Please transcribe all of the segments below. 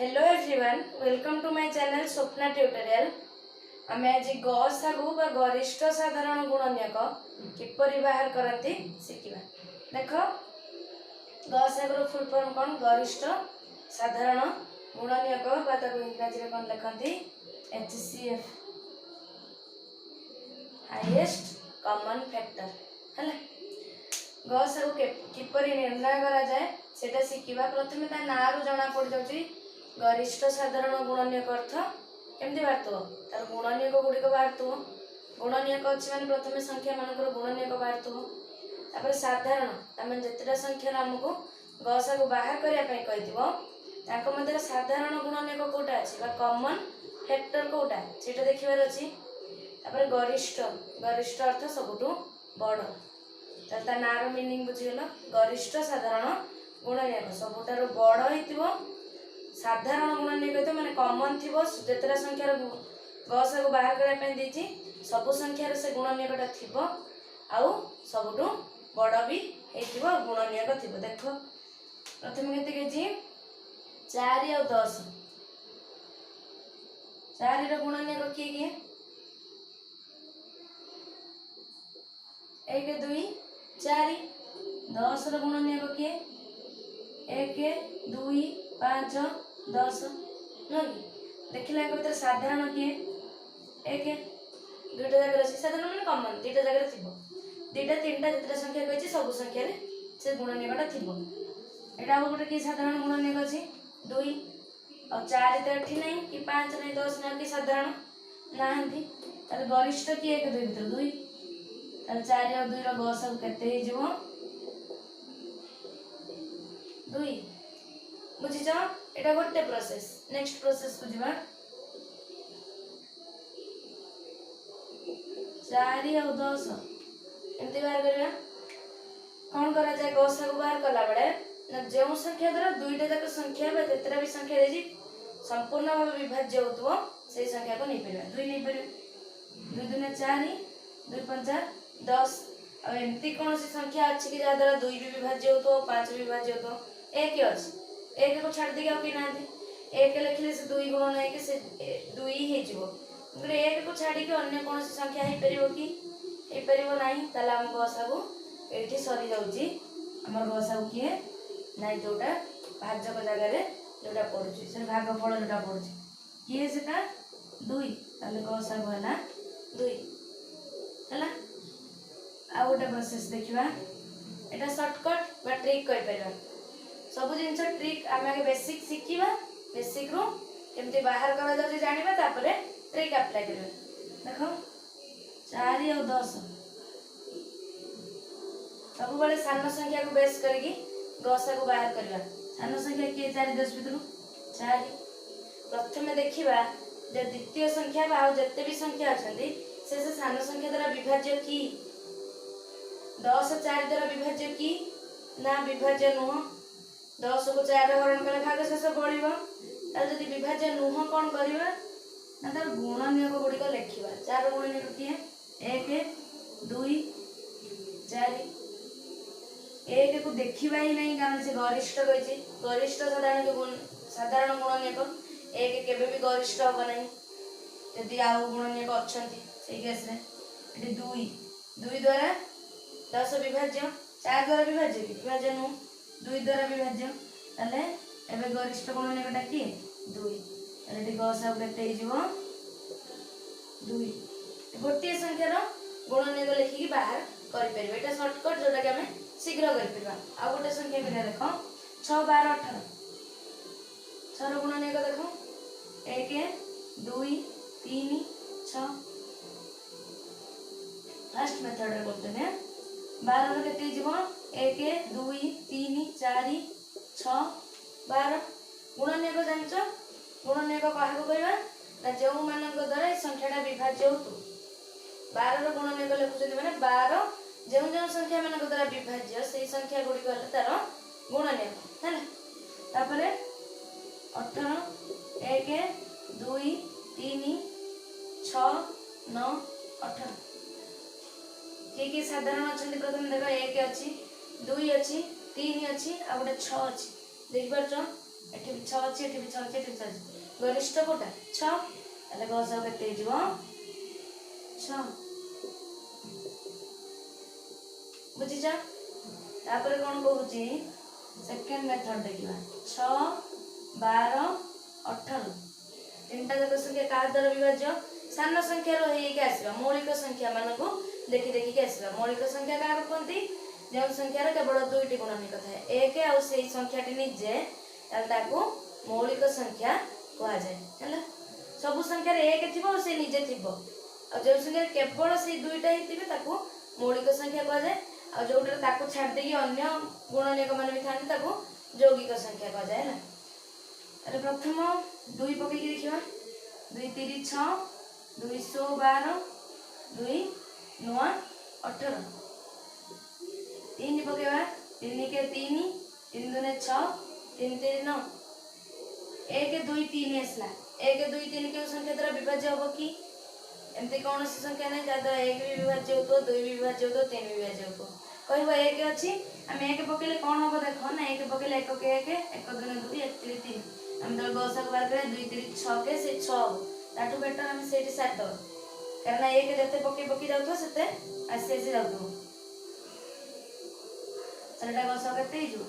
Hello everyone, welcome to my channel Swapna tutorial. आम आज गसागु बा गरिष्ठ साधारण गुणनीयक किपरि बाहर करती शिखा। देख गसागुर फुल फॉर्म कौन? गरिष्ठ साधारण गुणनीयक बा इंग्राजी में कौन लिखती? HCF, हाईएस्ट कॉमन फैक्टर है। गसागु किपरि निर्णय करा जाए सेटा शिखा। प्रथम ता ना रु जना पड़ जाउची गरिष्ठ साधारण गुणनीयक अर्थ केमती बाहर तार गुणनीयक गुड़िक बाहर गुणनीयक अच्छी मैंने प्रथम संख्या मानकर गुणनीयक बाहर साधारण तमें जितेटा संख्यार आमको गसागु बाहर करने मध्य साधारण गुणनीयक कौटा अच्छी कॉमन फैक्टर कौटा से देखार अच्छी। गरिष्ठ गरिष्ठ अर्थ सबुठ बड़ ता ना मीनिंग बुझीगल। गरिष्ठ साधारण गुणनीयक सबुठार बड़ हो साधारण गुणनीयक माने कॉमन थी जितेटा संख्यार गसागु बाहर करने सबु संख्यार से गुणनीयकटा थी आउ सबुठु बड़ भी गुणनीयक थी। देख प्रथम के 4 और 10 4 गुणनीयक किए किए 1 2 4 10 गुणनीयक किए 1 2 5 10 नुह कि देखला भर साधारण किए 1 दुईटा जगह अच्छी साधारण मैंने कॉमन दुईटा जगह थी दुईटा 3टा जितने संख्या कही सब संख्या से गुणनीयकटा थी। यहाँ गोटे कि साधारण गुणनीयक अच्छी 2 और 4 तो ये ना कि 5 नहीं 10 ना कि साधारण ना गरिष्ठ कि 1 2 भर 2 4 और 2 गसागु केते 2 बुझीच। एटा गोटे प्रोसेस। नेक्स्ट प्रोसेस को जीवा 4 और 10 एमती बाहर करवा कौन करा जाए गसागु बाहर कला बेले ना जो संख्या द्वारा दुईटा जाक संख्या जितना भी संख्या देजी संपूर्ण भाव विभाज्य होतो से संख्या को नहीं पारे 2 नहीं पारे 2 2 4 2 5 10 और एमती कौन सी संख्या अच्छी कि जहाँ द्वारा 2 भी विभाज्य होतो 5 भी विभाज्य होतो 1 अच्छी 1 को छाड़ दी कि ना 1 लिखले से 2 गुण नहीं कि से 2 ही हो 1 को छाड़ी अन्य कौन सी संख्या हो पार कि हो पार ना गसागु ये सरी जाऊँगी आम गसागु किए ना जोटा भाजक जगार जोटा पड़ुची से भागफल जोटा पड़ुची किए से 2 गसागु है 2 है। आ गोटे प्रोसेस देखा यहाँ सर्टकट बा ट्रिक कहीपर सब जिन ट्रिक आम आगे बेसिक शिखा बेसिक रु केमती बाहर कर जाना तापर ट्रिक अप्लाई कर देख 4 और 10 सब बड़े सान संख्या को बेस करके गसागु बाहर करवा सान संख्या किए 4 10 भर 4 प्रथम देखा जो द्वितीय संख्या जिते भी संख्या अच्छा से सान संख्या द्वारा विभाज्य कि 10 4 द्वारा विभाज्य कि ना विभाज्य नुह 10 को 4 हरण कले भाग शेष बढ़ जदि विभाज्य नुह कौन करवा ना तार गुणनीयक गुड़िक लिखा 4 गुणनीयक किए 1 2 4 1 को देखा ही नहीं कारण से गरिष्ठ कही गरिष्ठ साधारण गुणनीयक 1 केबे भी गरिष्ठ हम ना यदि आउ गुणनीयक अच्छा से केस 2 2 द्वारा 10 विभाज्य 4 द्वारा विभाज्य कि विभाज्य नु 2 द्वारा विभाज्य ताले एबे गरिष्ठ गुणनीयकटा कि 2 ताले गसागु केते हो 2 गोटे संख्यार गुणनीयक लिखिकी बाहर कर परिबे। एटा शॉर्टकट जोटा कि हमें शीघ्र कर परिबा। आ गोटे संख्या करिया देखो 6 12 18 6 रो गुणनीयक देखो 1 2 3 6 फर्स्ट मेथड रे करते हैं 12 रो केते जीवो 1 2 3 4 6 12 गुणनीयक जानचो गुणनीयक काहाको कहबा ना जो मानक द्वारा संख्याटा विभाज्य होतु 12 रो गुणनीयक लिखुछन माने 12 जो जो संख्या मानक द्वारा विभाज्य से संख्या गुडी कहले तार गुणनीयक है। तापरे 18 1 2 3 6 9 18 कि साधारण अच्छा प्रथम देख 1 अच्छी 2 अच्छी 3 अच्छी आ गोटे 6 अच्छी देखिपार एठी भी 6 अछि, एठी भी 6 अछि, एठी भी 6 अछि। गरिष्ठ कोटा 6 ताले गसा केते हे जीवो 6 बुझी जा। तापर कोन कहूची सेकंड मेथड देखिबा 6 12 18 तीनटा जक संख्या का द्वारा विभाज्य सान संख्या रो हे के आसीबा मौलिक संख्या मानको देखि देखि के आसीबा मौलिक संख्या का कहंती जो संख्या रो केवल दुईटी गुणनीयक थाए 1 आ सेही संख्याटी निजे ताल ताको मौलिक संख्या कहा जाय हला सब संख्या रे 1 थिबो से निजे थिबो आ जो संख्या केवल से दुईटा ही थिबे ताको मौलिक संख्या कहा जाय आ जोटर ताको छाड़ देगी अन्य गुणनीयक मान भी थाने ताको यौगिक संख्या कहा जाय हला। अरे प्रथम 2 पके की देखिबा 2 3 6 2 12 2 9 18 3 पकेबा 3 के 3 3 दुने 6 3 3 9 1 2 3 आसला 1 2 3 के संख्या द्वारा विभाज्य हो कि एमती कौन सी संख्या नहीं जा द्वारा 1 भी विभाज्य हो तो 2 भी विभाज्य हो तो 3 भी विभाज्य हो कहबो 1 अछि हम 1 पकेले कोन होबो देखो ना 1 पकेले 1 के 1 1 दुने 2 1 3 3 हम तो गसा को बार करे 2 3 6 के से 6 ताठू बेटर हम सेठी 7 कारण 1 जते पके पके जाउथो सेते आसे आसे जाउथो सेटा गसा केते हिजो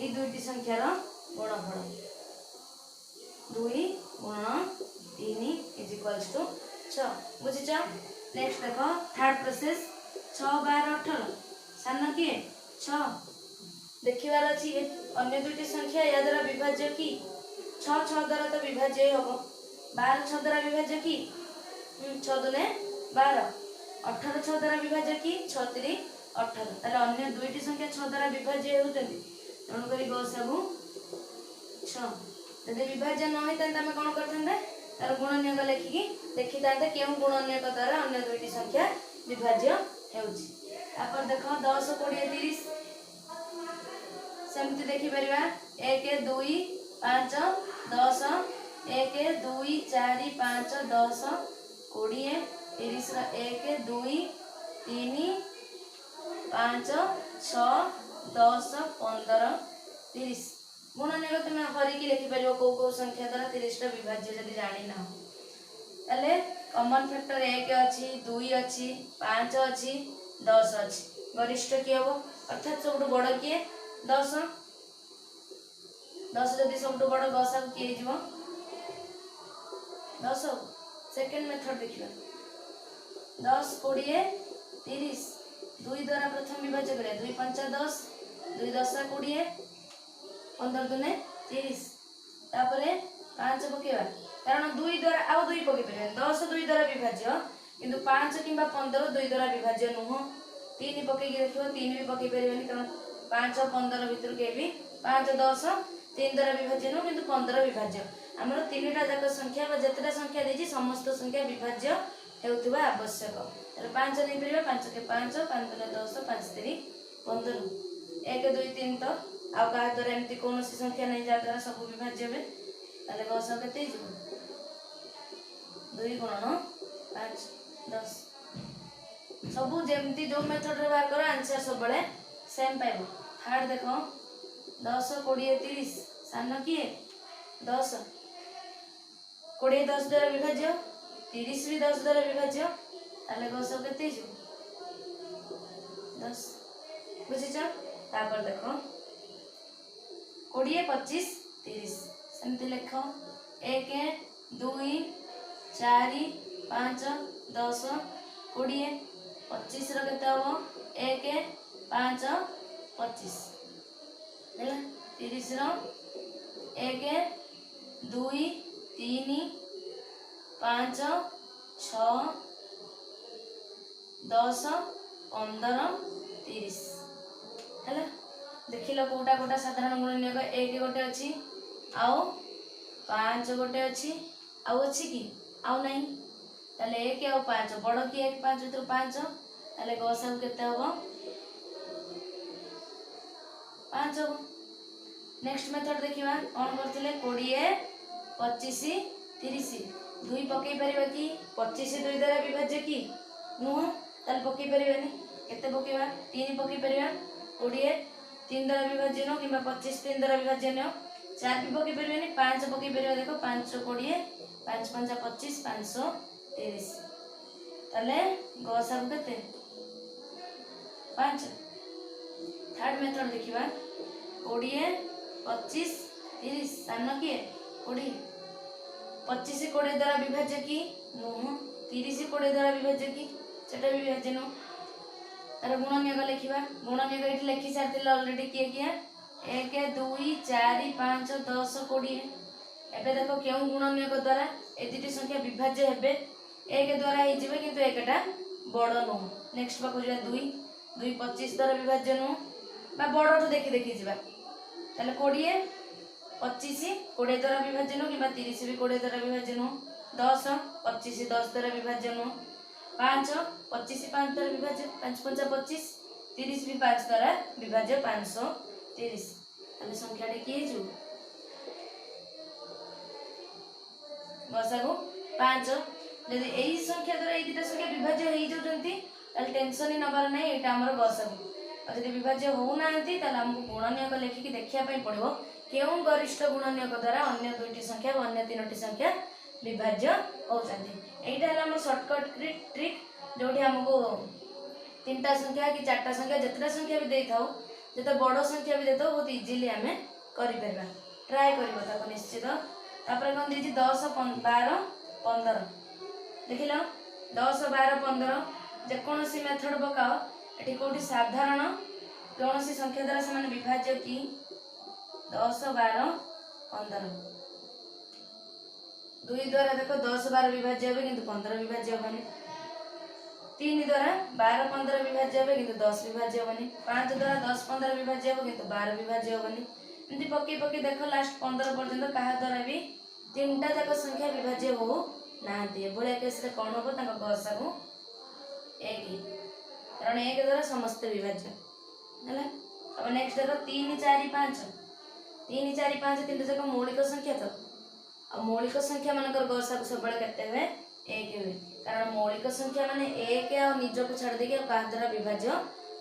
এই দুইটি সংখ্যার গুণফল 2 গুণ 3 इज इक्वल्स टू 6 बुझिछ। नेक्स्ट देखो थर्ड प्रोसेस 6 12 18 सान किए 6 देखिबार अछि अन्य दुईटी संख्या या द्वारा विभाज्य की 6 6 द्वारा तो विभाज्य होबो 12 6 द्वारा विभाज्य की 6 दुने 12 18 6 द्वारा विभाज्य की 6 3 18 ताले अन्य दुईटी संख्या 6 द्वारा विभाज्य होतंती तेणु करी गसागु 6 यदि विभाज्य न होई तंत हम कोन करथंदे तार गुणनीयक लेखिकी देखि तांते केउ गुणनीयक द्वारा अन्य दुईटी संख्या विभाज्य हेउची तापर देखो 10 20 30 सेमति देखि परिबा 1 2 5 10 1 2 4 5 10 20 30 रा 1 2 3 5 6 10 15 30 गुणनीयक तुम हरिकी लिखि परिबो को को संख्या द्वारा 30 टा विभाज्य जदि जानि ना तले कॉमन फैक्टर 1 अछि 2 अछि 5 अछि 10 अछि गरिष्ठ की हबो अर्थात सबटु बड़ की 10 10 जदि सबटु बड़ गसा की हिजबो 10 सेकंड मेथड देखिबा 10 20 30 2 द्वारा प्रथम विभाज्य करे 2 5 10 2 10 20 15 दुने 30 तापरे 5 पकेबा कारण 2 द्वारा आउ 2 पके परिबे 10 2 द्वारा विभाज्य किंतु 5 किंबा 15 2 द्वारा विभाज्य नुह 3 पके की देखिबो 3 भी पके परिबेनी कारण 5 15 भीतर के भी 5 10 3 द्वारा विभाज्य नु किंतु 15 विभाज्य हमर तीनटा जाक संख्या बा जतटा संख्या देजी समस्त संख्या विभाज्य हेउतबा आवश्यक तर 5 नै परिबा 5 के 5 5 दुने 10 5 3 15 1 2 3 तो आ का द्वारा एमती कौन सी संख्या नहीं जा द्वारा सब विभाज्य में ताले गसा केते हिजो 2 गुणन 5 10 सब जेमती जो मेथड रे बार करो आंसर सब बळे सेम पाइबो। थर्ड देखो 10 20 30 सान किए 10 20 10 द्वारा विभाज्य 30 भी 10 द्वारा विभाज्य ताले गसा केते हिजो 10 बुझिछ। तापर देखो 20 25 30 सेमती लेख 1 2 4 5 10 20 25 रो केते हो 1 5 25 हैला 30 रो 1 2 3 5 6 10 15 30 हैला देखिलो कोटा कोटा साधारण गुणनीयक 1 गोटे अछि आउ 5 गोटे अछि आउ अछि कि आउ नहीं ताले 1 आउ 5 बड़ की 1 5 भीतर 5 ताले गसा केते होबो 5 होबो। नेक्स्ट मेथड देखिबा कोन करथिले 20 25 30 2 पके परिबा कि 25 2 द्वारा विभाज्य कि नुह ताले पके परिबानी केते पकेबा 3 पके परिबा 20 3 द्वारा विभाज्य नो कि 25 3 द्वारा विभाज्य नो 4 भी पकई परिबेनी 5 पकई परिबा देखो 5 20 5 5 25 530 ताले गसागु केते 5 थर्ड मेथड देखिबा 20 25 30 सानो किए 20 25 20 द्वारा विभाज्य की नुह 30 20 द्वारा विभाज्य की सेटा भी विभाज्य नो तार गुणनियोग लिखा गुणनियोग ये लिखि सारी अलरेडी किए किए 1 2 4 5 10 20 एबे देखो क्यों गुणनियोग द्वारा ए दुटी संख्या विभाज्य हेबे 1 द्वारा हे जिवे किंतु एकटा बड़ नो नेक्स्ट पाको जा 2 2 25 द्वारा विभाज्य नो बा बड़ठू देखि देखि जिबा ताले 20 25 20 द्वारा विभाज्य नो कि 30 भी 20 द्वारा विभाज्य नो 10 25 10 द्वारा विभाज्य नो 5 25 5 द्वारा विभाज्य 5 5 25 30 भी 5 द्वारा विभाज्य 530 ताले संख्याटी की हे जो गसागु 5 यदि एई संख्या द्वारा एई दुटा संख्या विभाज्य हे जोजंती ताले टेंशन ही नबार नै एटा हमर गसागु और यदि विभाज्य हो नांती ताले हमको गुणनियोग लेखि कि देखिया पई पड़िबो केउ गरिष्ठ गुणनियोग द्वारा अन्य दुईटी संख्या और अन्य तीनोटी संख्या विभाज्य होउचंती एटा हला हमर शॉर्टकट ट्रिक जोठी हमको तीनटा संख्या कि चारटा संख्या जतटा संख्या भी देई थाओ जते बड़ संख्या भी देतो बहुत इजीली हमें करि परबा ट्राई करबो ताको निश्चित तापर कोन देछि 10 12 15 देखिलो 10 12 15 जे कोनोसी मेथड पकाओ एठी कोठी साधारण कोनोसी संख्या द्वारा समान विभाज्य की 10 12 15 2 द्वारा देखो 10 12 विभाज्य होबे किंतु 15 विभाज्य होबनी 3 द्वारा 12 15 विभाज्य होबे किंतु 10 विभाज्य होबनी 5 द्वारा 10 15 विभाज्य होबे किंतु 12 विभाज्य होबनी एंती पक्की पक्की देखो लास्ट 15 पर्यंत कहा द्वारा भी तीनटा जाक संख्या विभाज्य हो नांती एभले केस रे कोन होबो ताको गसागु 1 कारण 1 द्वारा समस्त विभाज्य हला अब नेक्स्ट देखो 3 4 5 3 4 5 तीनटा जाक मौलिक संख्या तो अब मौलिक संख्या मानकर गसागु सबले केते हुए 1 हुए कारण मौलिक संख्या माने 1 और निज को छाड़ देके कहा द्वारा विभाज्य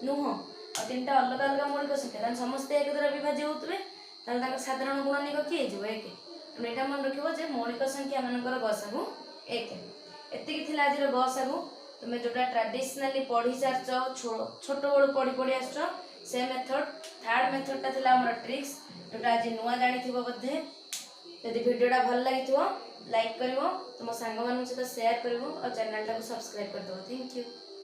नुह और तीनटा अलग अलग मौलिक संख्या तान समस्त 1 द्वारा विभाज्य होतबे तान ताक साधारण गुणनियोग की हेजो 1 तो एटा मन रखिबो जे मौलिक संख्या मानकर गसागु 1 एति कि थिला आजिर गसागु तुमे जोटा ट्रेडिशनली पढ़ी सारचो छोट बड़ पढ़ी पढ़ी आछो से मेथड थर्ड मेथड ता थिला हमर ट्रिक्स जोटा आज नुआ जानि थिबो बधे यदि वीडियोटा भल लगी लाइक करिवो तुम सांग मान सहित शेयर करिवो और चैनल टाको सब्सक्राइब कर दो थैंक यू।